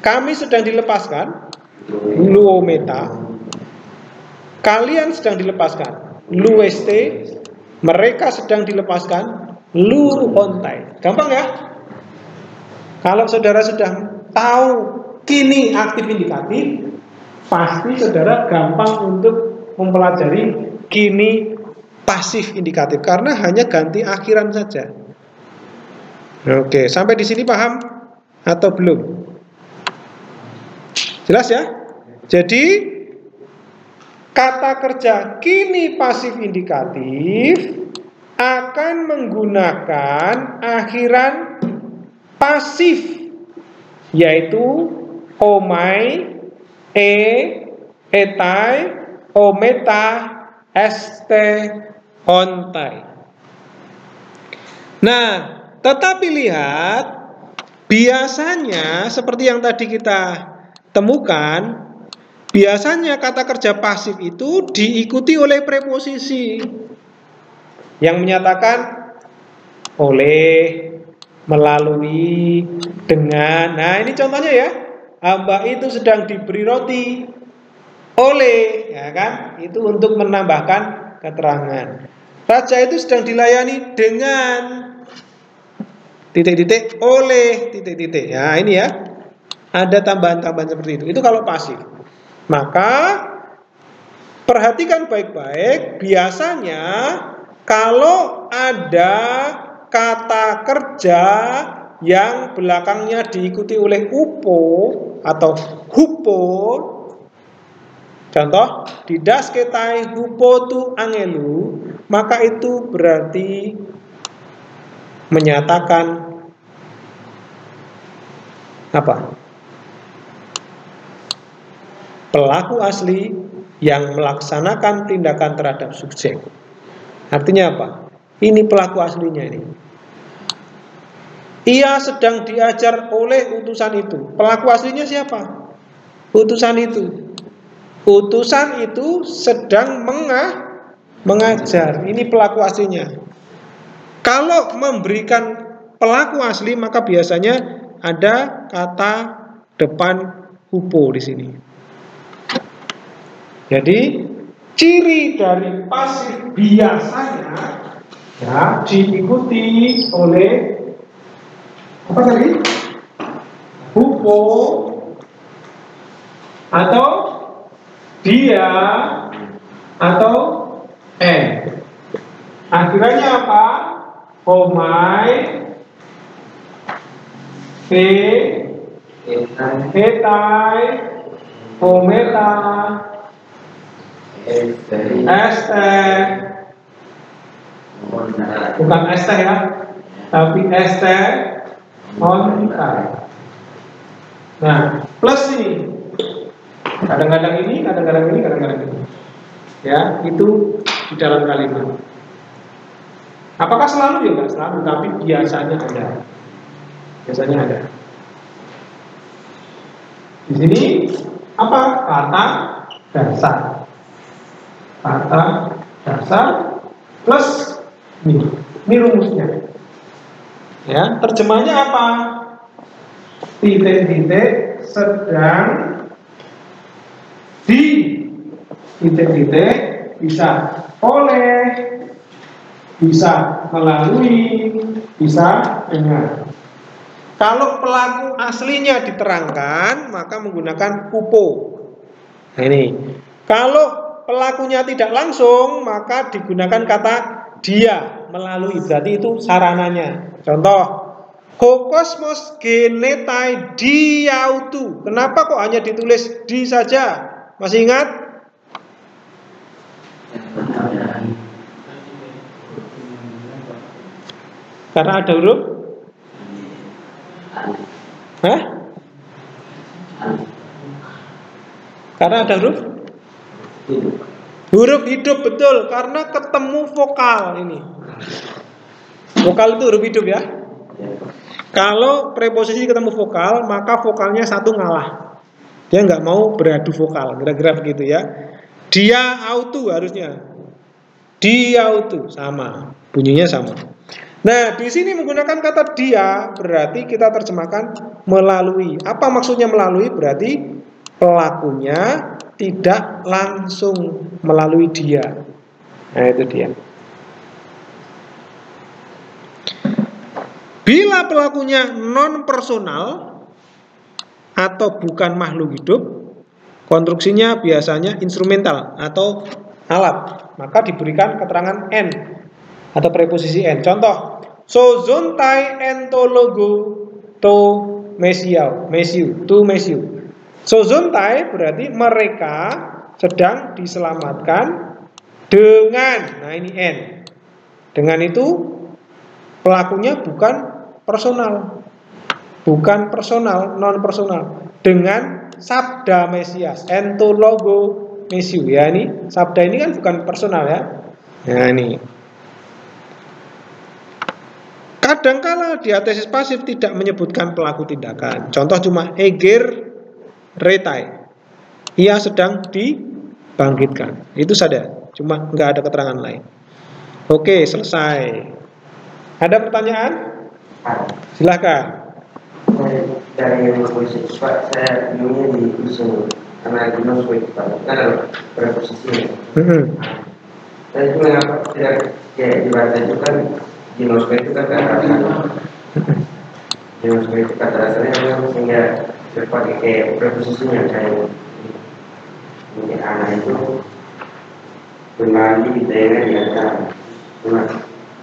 Kami sedang dilepaskan. Luometa. Kalian sedang dilepaskan. Lueste. Mereka sedang dilepaskan. Luontai. Gampang ya? Kalau saudara sudah tahu kini aktif indikatif, pasti saudara gampang untuk mempelajari kini pasif indikatif karena hanya ganti akhiran saja. Oke, sampai di sini paham? atau belum? Jelas ya? Jadi kata kerja kini pasif indikatif akan menggunakan akhiran pasif, yaitu omai, etai, ometa, este, ontai. Nah, tetapi lihat, biasanya seperti yang tadi kita temukan, biasanya kata kerja pasif itu diikuti oleh preposisi yang menyatakan oleh, melalui, dengan. Nah, ini contohnya ya. Hamba itu sedang diberi roti oleh, ya kan? Itu untuk menambahkan keterangan. Raja itu sedang dilayani dengan titik-titik oleh titik-titik. Ya, ini ya. Ada tambahan-tambahan seperti itu. Itu kalau pasif. Maka perhatikan baik-baik, biasanya kalau ada kata kerja yang belakangnya diikuti oleh upo atau hupo, contoh didas ketai hupo tu angelu, maka itu berarti menyatakan apa? Pelaku asli yang melaksanakan tindakan terhadap subjek. Artinya apa? Ini pelaku aslinya ini. Ia sedang diajar oleh utusan itu. Pelaku aslinya siapa? Utusan itu. Utusan itu sedang mengajar. Ini pelaku aslinya. Kalau memberikan pelaku asli, maka biasanya ada kata depan hupo di sini. Jadi ciri dari pasif biasanya ya diikuti oleh apa tadi? Hupo atau dia atau Akhirnya apa? Omai, etai, ometa, este, bukan este ya, tapi este, ontai. Nah, plus ini, kadang-kadang ini, kadang-kadang ini, kadang-kadang ini. Ya, itu di dalam kalimat. Apakah selalu? Ya enggak selalu, tapi biasanya ada. Biasanya ada. Di sini apa? Kata dasar. Kata dasar plus ini. Ini rumusnya. Ya, terjemahnya apa? Titik-titik sedang di titik-titik bisa oleh, bisa melalui, bisa dengan. Kalau pelaku aslinya diterangkan, maka menggunakan upo. Nah, ini. Kalau pelakunya tidak langsung, maka digunakan kata dia, melalui. Berarti itu sarananya. Contoh, hokosmos genetai diautu. Kenapa kok hanya ditulis di saja? Masih ingat? Karena ada huruf? Hah? Karena ada huruf? Huruf hidup, betul. Karena ketemu vokal ini. Vokal itu huruf hidup ya. Kalau preposisi ketemu vokal, maka vokalnya satu ngalah. Dia nggak mau beradu vokal, kira-kira begitu ya. Dia auto harusnya. Dia auto sama, bunyinya sama. Nah, di sini menggunakan kata dia, berarti kita terjemahkan melalui. Apa maksudnya melalui? Berarti pelakunya tidak langsung melalui dia. Nah, itu dia. Bila pelakunya non personal atau bukan makhluk hidup, konstruksinya biasanya instrumental atau alat, maka diberikan keterangan n atau preposisi n. Contoh, sozontai entologo to mesiu, tu mesiu. Sozontai berarti mereka sedang diselamatkan dengan, nah ini N. Dengan itu pelakunya bukan personal, non personal. Dengan sabda Mesias, entologo mesiu ya, ini sabda ini kan bukan personal ya. Nah ini. Kadangkala diatesis pasif tidak menyebutkan pelaku tindakan. Contoh cuma eger retai. Ia sedang dibangkitkan. Itu saja. Cuma nggak ada keterangan lain. Oke, selesai. Ada pertanyaan? Silahkan. Dari yang berposisi Pak, saya bingungnya di usul karena ginos Pak, kan ada preposisinya. Dan itu mengapa tidak kayak dibaca itu kan ginos itu kan kata dasarnya. Ginos itu kata dasarnya memang sehingga terpakai kayak preposisinya kayak ini anak itu kembali di daerah di antara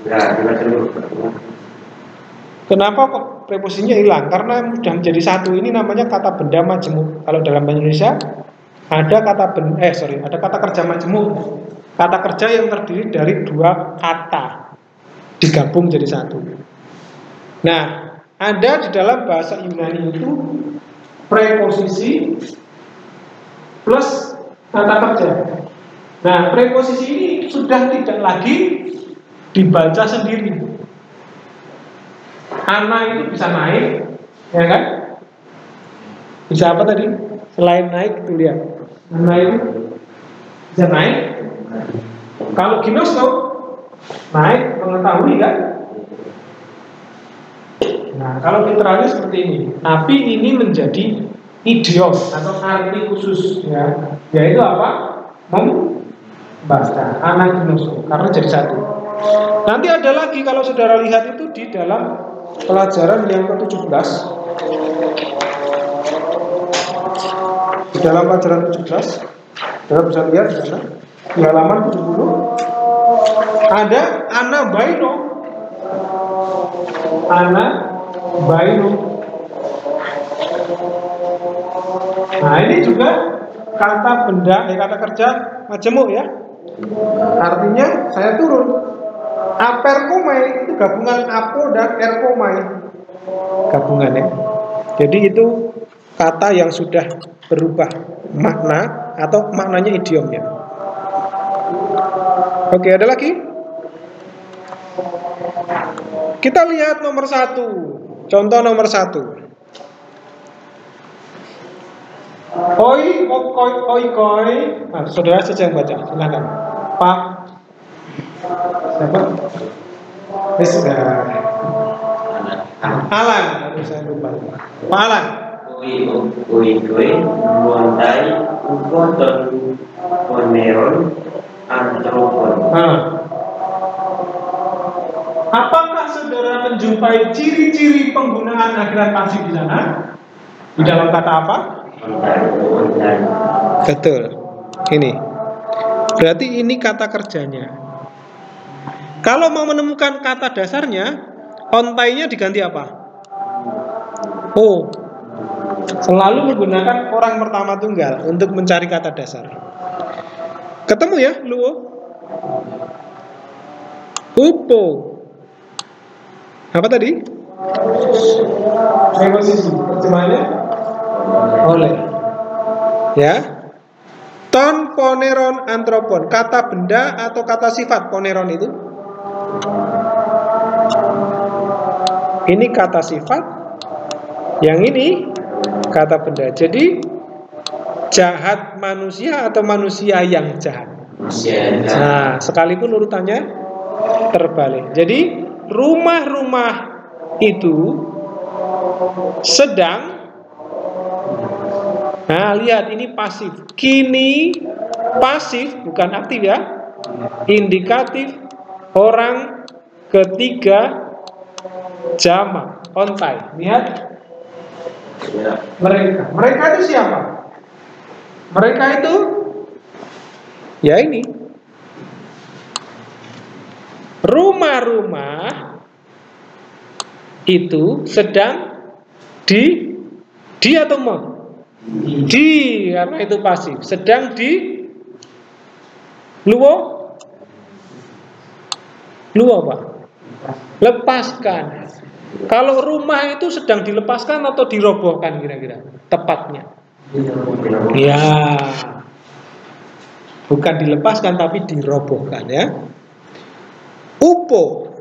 nggak dibaca dulu. Kenapa kok preposisinya hilang? Karena sudah menjadi satu. Ini namanya kata benda majemuk. Kalau dalam bahasa Indonesia ada kata ada kata kerja majemuk. Kata kerja yang terdiri dari dua kata digabung jadi satu. Nah, ada di dalam bahasa Yunani itu preposisi plus kata kerja. Nah, preposisi ini sudah tidak lagi dibaca sendiri. Ana itu bisa naik, ya kan? Bisa apa tadi? Selain naik, itu lihat. Ana itu bisa naik. Kalau ginosko naik, mengetahui kan? Nah, kalau literalnya seperti ini. Tapi ini menjadi idiom atau arti khusus, ya. Yaitu apa? Membaca. Ana ginosko, karena jadi satu. Nanti ada lagi kalau saudara lihat itu di dalam pelajaran yang ke-17. Di dalam pelajaran 17, saudara bisa lihat di sana di halaman 70 ada ana baino. Ana baino. Nah, ini juga kata benda, kata kerja majemuk ya. Artinya saya turun. Aperkomai itu gabungan apo dan erkomai, gabungan ya. Jadi itu kata yang sudah berubah makna atau maknanya idiomnya. Oke, ada lagi? Kita lihat nomor 1. Contoh nomor 1. Koi. Nah, saudara saja yang baca, silakan. Pak siapa? Alan, saya lupa. Pak Alan. Koi, Buandai, Ukoton, Poneron, Antropon. Apakah saudara menjumpai ciri-ciri penggunaan akhirat pasif di sana? Di dalam kata apa? Betul. Ini. Berarti ini kata kerjanya. Kalau mau menemukan kata dasarnya, ontainya diganti apa? Oh, selalu menggunakan orang pertama tunggal untuk mencari kata dasar. Ketemu ya, luo? Upo. Apa tadi? Preposisi. Terjemahannya? Oleh. Ya. Ton, poneron, antropon. Kata benda atau kata sifat poneron itu? Ini kata sifat, yang ini kata benda. Jadi jahat manusia atau manusia yang jahat? Nah, sekalipun urutannya terbalik. Jadi rumah-rumah itu sedang. Nah, lihat ini pasif. Kini pasif bukan aktif ya. Indikatif orang ketiga jamak ontai. Lihat. Mereka itu siapa? Mereka itu ya ini. Rumah-rumah itu sedang di Di atau me? Di, karena itu pasif. Sedang di luwo? Luwo apa? Lepaskan. Kalau rumah itu sedang dilepaskan atau dirobohkan kira-kira? Tepatnya. Ya. Bukan dilepaskan tapi dirobohkan ya. Upo.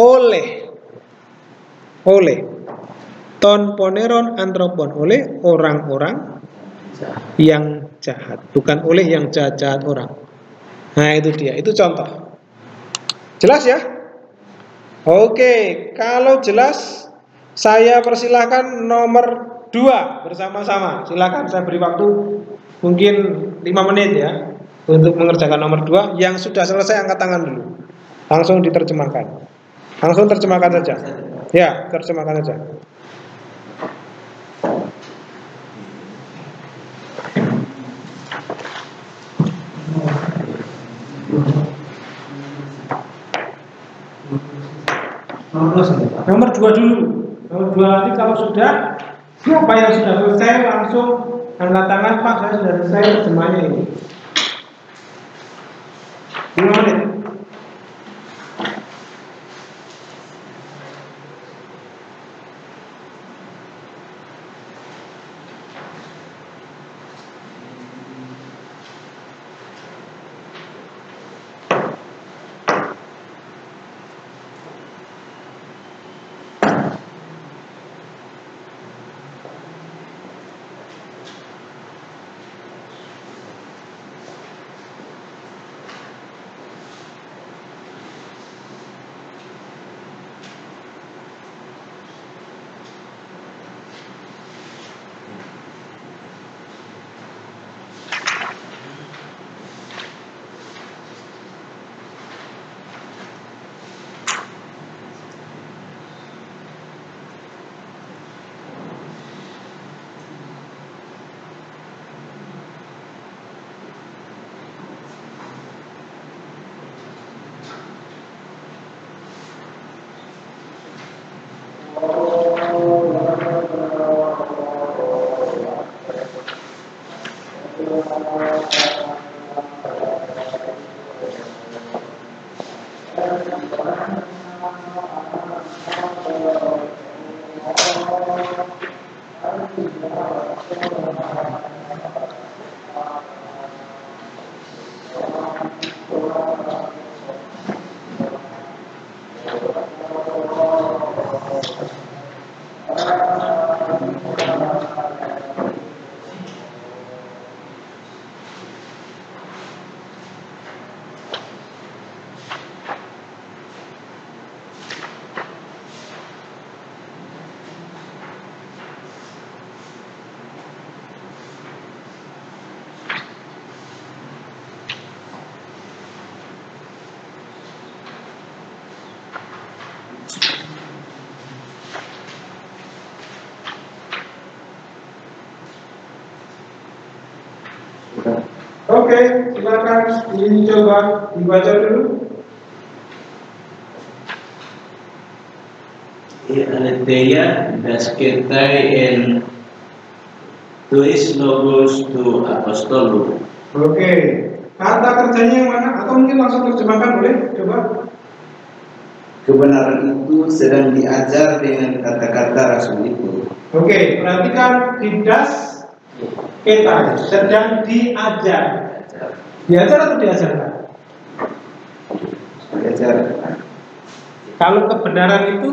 Oleh. Ton poneron antropon, oleh orang-orang yang jahat, bukan oleh yang jahat-jahat orang. Nah itu dia, itu contoh. Jelas ya? Oke, kalau jelas saya persilahkan nomor 2 bersama-sama. Silakan, saya beri waktu mungkin 5 menit ya untuk mengerjakan nomor 2. Yang sudah selesai angkat tangan dulu. Langsung diterjemahkan. Langsung terjemahkan saja. Ya, terjemahkan saja. Nomor 2 dulu. Nomor 2 nanti kalau sudah, siapa yang sudah selesai langsung angkat tangan, Pak, saya sudah selesai terjemahnya ini. 5 menit. Oke, silakan ini coba dibaca dulu. Aletheia dasketai en tuis logos tu apostolo. Oke, kata kerjanya yang mana? Atau mungkin langsung terjemahkan, boleh? Coba. Kebenaran itu sedang diajar dengan kata-kata rasul itu. Oke, perhatikan didas kita sedang diajar. Diajar atau diajarkan? Diajar. Kalau kebenaran itu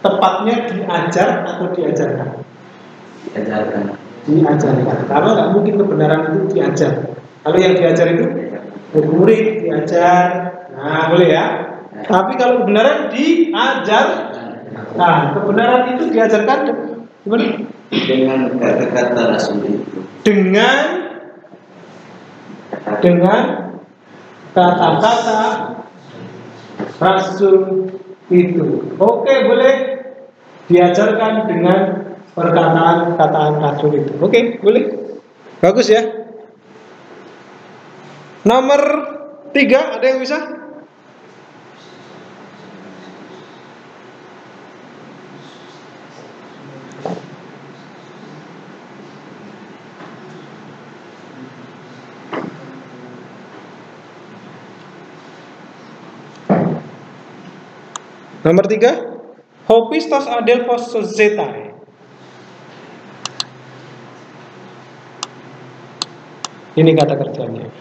tepatnya diajar atau diajarkan? Diajarkan. Diajarkan. Karena nggak mungkin kebenaran itu diajar. Kalau yang diajar itu murid diajar. Nah, boleh ya. Tapi kalau kebenaran diajar, nah kebenaran itu diajarkan gimana? Dengan kata-kata rasul itu. Dengan kata-kata rasul itu. Oke, boleh diajarkan dengan perkataan-kataan rasul itu. Oke, boleh. Bagus ya. Nomor 3, ada yang bisa? Nomor 3, Hopistos adelphos sozetae. Ini kata kerjanya.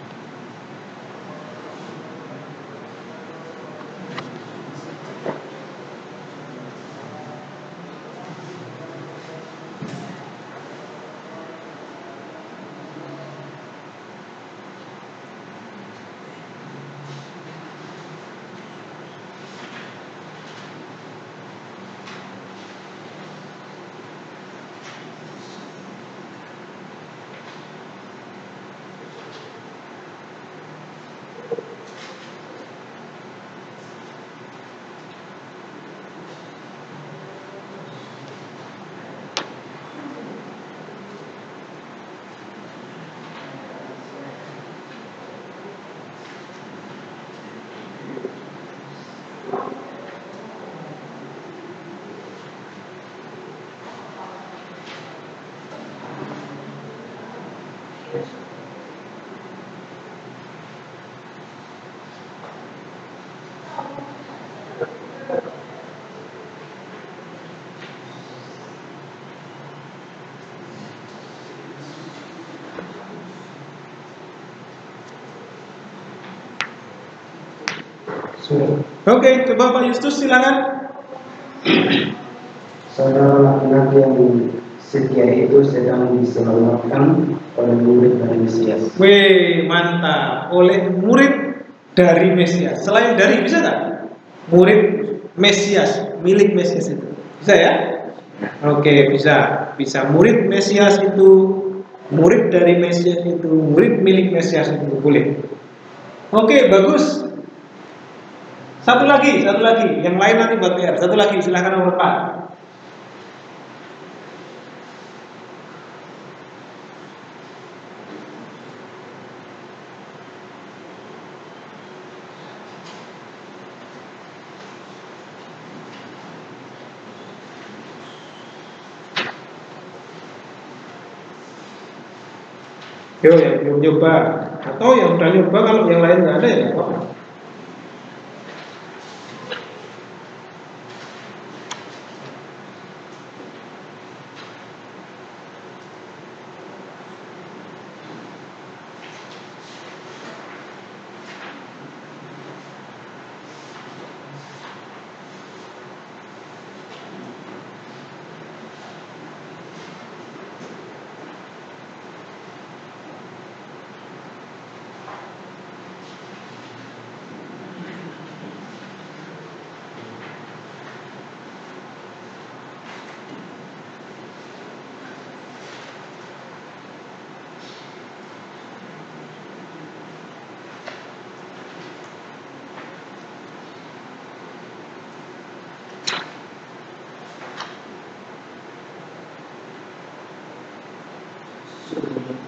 Oke, coba Pak Justus silakan. Saudara laki-laki yang setia itu sedang diselamatkan oleh murid dari Mesias. Wih, mantap. Oleh murid dari Mesias. Selain dari, bisa tak? Murid Mesias, milik Mesias itu. Bisa ya? Oke, bisa. Bisa. Murid Mesias itu, murid dari Mesias itu, murid milik Mesias itu. Boleh. Oke, bagus. Satu lagi. Yang lain nanti buat PR. Satu lagi, silahkan nomor 4. Yo, yang belum nyoba atau yang udah nyoba, kalau yang lain nggak ada ya nggak apa-apa.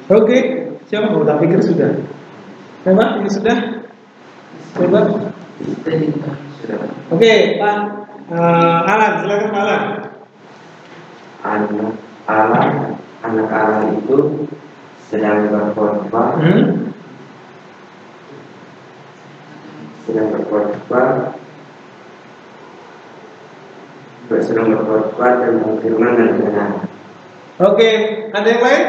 Oke, siapa mau tak pikir sudah? Coba, ini sudah? Coba. Oke, Pak Alan, silakan Pak Alan. Anak Allah itu sedang berkhotbah, sedang berkhotbah tentang firman dan kebenaran. Oke, ada yang lain?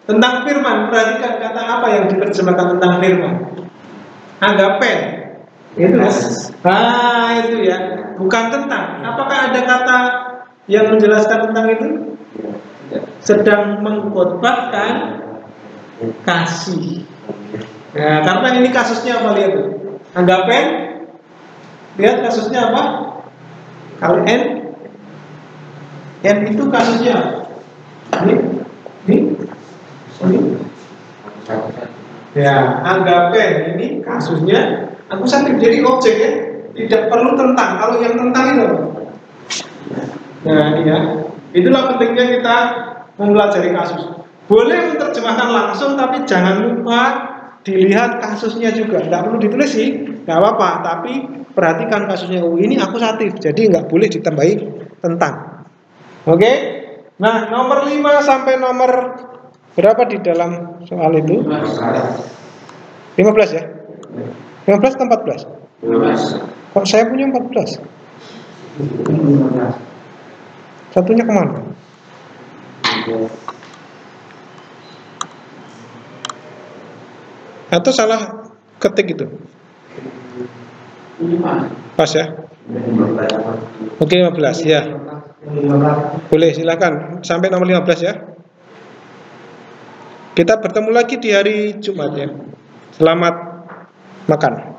Tentang firman, perhatikan kata apa yang diterjemahkan tentang firman. Anggapen. Itu ya. Itu ya. Bukan tentang. Apakah ada kata yang menjelaskan tentang itu? Sedang mengkhotbahkan kasih. Nah, karena ini kasusnya apa, lihat tuh. Anggapen. Lihat kasusnya apa? Kalau N itu kasusnya. Ini. Ya, anggapen ini kasusnya akusatif, jadi objek ya, tidak perlu tentang. Kalau yang tentang itu, nah ya, itulah pentingnya kita mempelajari kasus. Boleh menerjemahkan langsung, tapi jangan lupa dilihat kasusnya juga. Nggak perlu ditulis sih, nggak apa-apa. Tapi perhatikan kasusnya. Ini akusatif, jadi nggak boleh ditambahi tentang. Oke? Nah, nomor 5 sampai nomor berapa di dalam soal itu? 15 ya? 15 atau 14? 15. Kok saya punya 14? Satunya kemana? Atau salah ketik itu? Pas ya? Oke, 15 ya. Boleh, silakan sampai nomor 15 ya. Kita bertemu lagi di hari Jumat ya. Selamat makan.